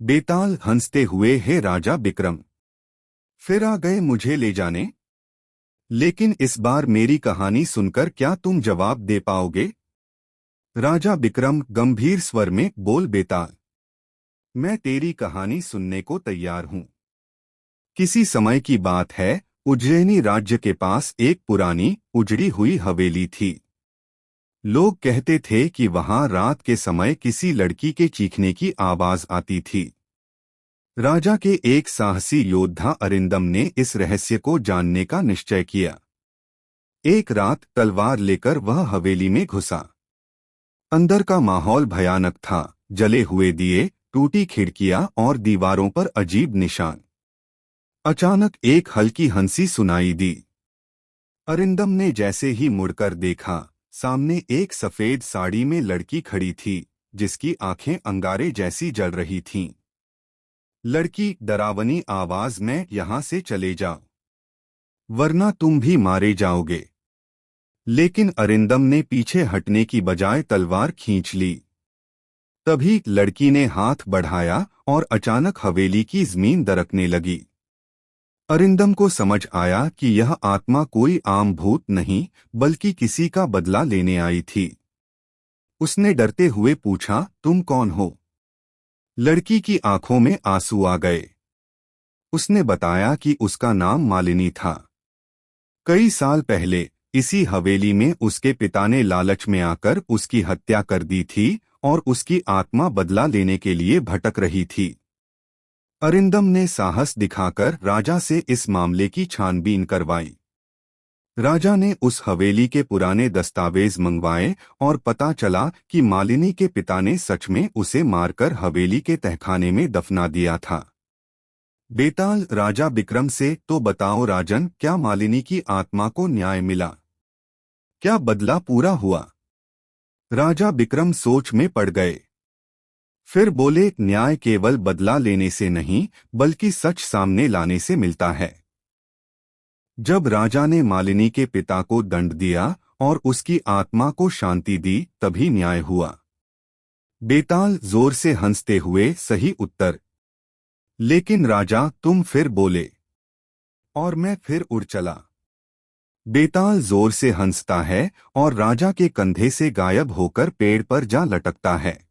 बेताल हंसते हुए, हे राजा बिक्रम, फिर आ गए मुझे ले जाने। लेकिन इस बार मेरी कहानी सुनकर क्या तुम जवाब दे पाओगे? राजा बिक्रम गंभीर स्वर में बोल, बेताल, मैं तेरी कहानी सुनने को तैयार हूं। किसी समय की बात है, उज्जैनी राज्य के पास एक पुरानी उजड़ी हुई हवेली थी। लोग कहते थे कि वहां रात के समय किसी लड़की के चीखने की आवाज आती थी। राजा के एक साहसी योद्धा अरिंदम ने इस रहस्य को जानने का निश्चय किया। एक रात तलवार लेकर वह हवेली में घुसा। अंदर का माहौल भयानक था, जले हुए दिए, टूटी खिड़कियां और दीवारों पर अजीब निशान। अचानक एक हल्की हंसी सुनाई दी। अरिंदम ने जैसे ही मुड़कर देखा, सामने एक सफेद साड़ी में लड़की खड़ी थी, जिसकी आंखें अंगारे जैसी जल रही थीं। लड़की डरावनी आवाज में, यहां से चले जाओ, वरना तुम भी मारे जाओगे। लेकिन अरिंदम ने पीछे हटने की बजाय तलवार खींच ली। तभी लड़की ने हाथ बढ़ाया और अचानक हवेली की जमीन दरकने लगी। अरिंदम को समझ आया कि यह आत्मा कोई आम भूत नहीं, बल्कि किसी का बदला लेने आई थी। उसने डरते हुए पूछा, तुम कौन हो? लड़की की आंखों में आंसू आ गए। उसने बताया कि उसका नाम मालिनी था। कई साल पहले इसी हवेली में उसके पिता ने लालच में आकर उसकी हत्या कर दी थी और उसकी आत्मा बदला लेने के लिए भटक रही थी। अरिंदम ने साहस दिखाकर राजा से इस मामले की छानबीन करवाई। राजा ने उस हवेली के पुराने दस्तावेज मंगवाए और पता चला कि मालिनी के पिता ने सच में उसे मारकर हवेली के तहखाने में दफना दिया था। बेताल राजा बिक्रम से, तो बताओ राजन, क्या मालिनी की आत्मा को न्याय मिला? क्या बदला पूरा हुआ? राजा बिक्रम सोच में पड़ गए। फिर बोले, न्याय केवल बदला लेने से नहीं, बल्कि सच सामने लाने से मिलता है। जब राजा ने मालिनी के पिता को दंड दिया और उसकी आत्मा को शांति दी, तभी न्याय हुआ। बेताल जोर से हंसते हुए, सही उत्तर। लेकिन राजा, तुम फिर बोले और मैं फिर उड़ चला। बेताल जोर से हंसता है और राजा के कंधे से गायब होकर पेड़ पर जा लटकता है।